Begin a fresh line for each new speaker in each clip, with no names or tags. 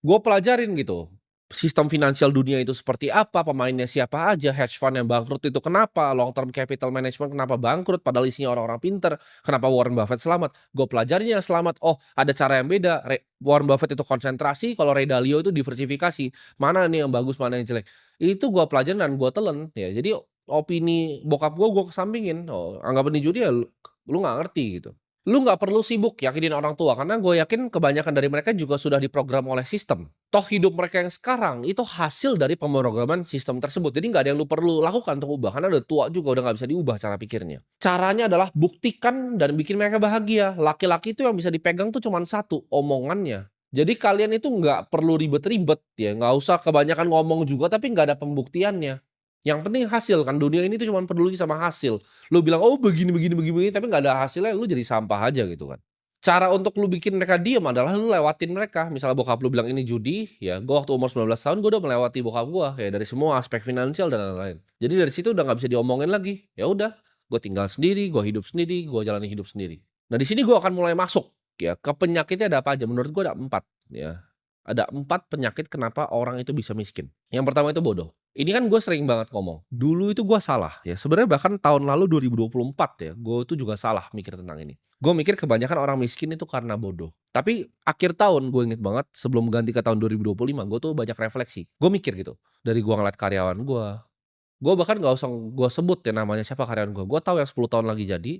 Gue pelajarin gitu, sistem finansial dunia itu seperti apa, pemainnya siapa aja, hedge fund yang bangkrut itu kenapa, long term capital management kenapa bangkrut padahal isinya orang-orang pinter, kenapa Warren Buffett selamat. Gue pelajarin yang selamat, oh ada cara yang beda, Warren Buffett itu konsentrasi, kalau Ray Dalio itu diversifikasi, mana nih yang bagus, mana yang jelek. Itu gue pelajarin dan gue telen, ya jadi opini bokap gue kesampingin, oh anggapan di judi ya lu nggak ngerti gitu. Lu nggak perlu sibuk yakinin orang tua, karena gue yakin kebanyakan dari mereka juga sudah diprogram oleh sistem. Toh hidup mereka yang sekarang itu hasil dari pemrograman sistem tersebut. Jadi nggak ada yang lu perlu lakukan untuk ubah, karena udah tua juga, udah nggak bisa diubah cara pikirnya. Caranya adalah buktikan dan bikin mereka bahagia. Laki-laki itu yang bisa dipegang tuh cuman satu, omongannya. Jadi kalian itu nggak perlu ribet-ribet ya, nggak usah kebanyakan ngomong juga tapi nggak ada pembuktiannya. Yang penting hasil kan, dunia ini tuh cuman peduli sama hasil. Lu bilang, "Oh begini begini begini begini," tapi nggak ada hasilnya, lu jadi sampah aja gitu kan. Cara untuk lu bikin mereka diem adalah lu lewatin mereka. Misalnya bokap lu bilang ini judi, ya gua waktu umur 19 tahun gua udah melewati bokap gua, ya dari semua aspek finansial dan lain-lain. Jadi dari situ udah nggak bisa diomongin lagi. Ya udah, gua tinggal sendiri, gua hidup sendiri, gua jalani hidup sendiri. Nah di sini gua akan mulai masuk ya ke penyakitnya ada apa aja, menurut gua ada 4 ya. Ada 4 penyakit kenapa orang itu bisa miskin. Yang pertama itu bodoh. Ini kan gue sering banget ngomong, dulu itu gue salah ya, sebenarnya bahkan tahun lalu 2024 ya, gue tuh juga salah mikir tentang ini. Gue mikir kebanyakan orang miskin itu karena bodoh. Tapi akhir tahun gue inget banget sebelum ganti ke tahun 2025, gue tuh banyak refleksi. Gue mikir gitu, dari gue ngeliat karyawan gue bahkan nggak usah gue sebut ya namanya siapa karyawan gue tahu yang 10 tahun lagi jadi,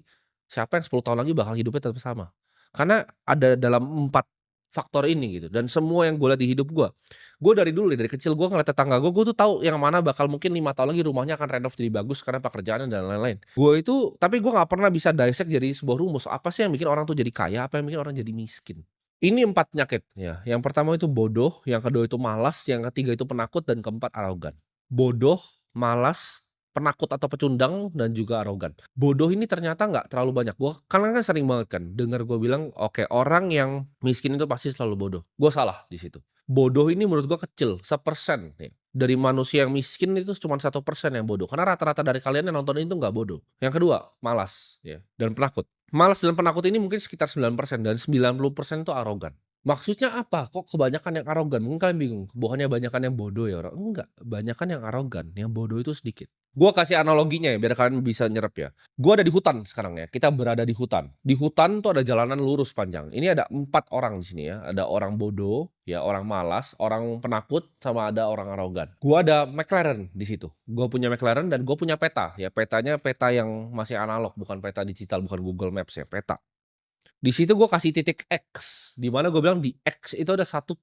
siapa yang 10 tahun lagi bakal hidupnya tetap sama. Karena ada dalam 4 faktor ini gitu dan semua yang gue lihat di hidup gue dari dulu dari kecil gue ngeliat tetangga gue tuh tahu yang mana bakal mungkin 5 tahun lagi rumahnya akan renov jadi bagus karena pekerjaannya dan lain-lain. Gue itu tapi gue nggak pernah bisa dissect jadi sebuah rumus, apa sih yang bikin orang tuh jadi kaya, apa yang bikin orang jadi miskin. Ini 4 penyakit ya, yang pertama itu bodoh, yang kedua itu malas, yang ketiga itu penakut, dan keempat arogan. Bodoh, malas, penakut atau pecundang, dan juga arogan. Bodoh ini ternyata nggak terlalu banyak. Gua karena kan sering banget kan dengar gue bilang, "Oke, orang yang miskin itu pasti selalu bodoh." Gue salah di situ. Bodoh ini menurut gue kecil, 1% nih. Dari manusia yang miskin itu cuma 1% yang bodoh. Karena rata-rata dari kalian yang nonton itu nggak bodoh. Yang kedua, malas ya, dan penakut. Malas dan penakut ini mungkin sekitar 9% dan 90% itu arogan. Maksudnya apa? Kok kebanyakan yang arogan? Mungkin kalian bingung, bukannya banyakan yang bodoh ya orang? Enggak, banyakan yang arogan, yang bodoh itu sedikit. Gua kasih analoginya ya biar kalian bisa nyerap ya. Gua ada di hutan sekarang ya, kita berada di hutan. Di hutan tuh ada jalanan lurus panjang. Ini ada 4 orang di sini ya, ada orang bodoh, ya orang malas, orang penakut, sama ada orang arogan. Gua ada McLaren di situ. Gua punya McLaren dan gua punya peta, ya petanya peta yang masih analog, bukan peta digital, bukan Google Maps ya, peta. Di situ gue kasih titik X, di mana gue bilang di X itu ada satu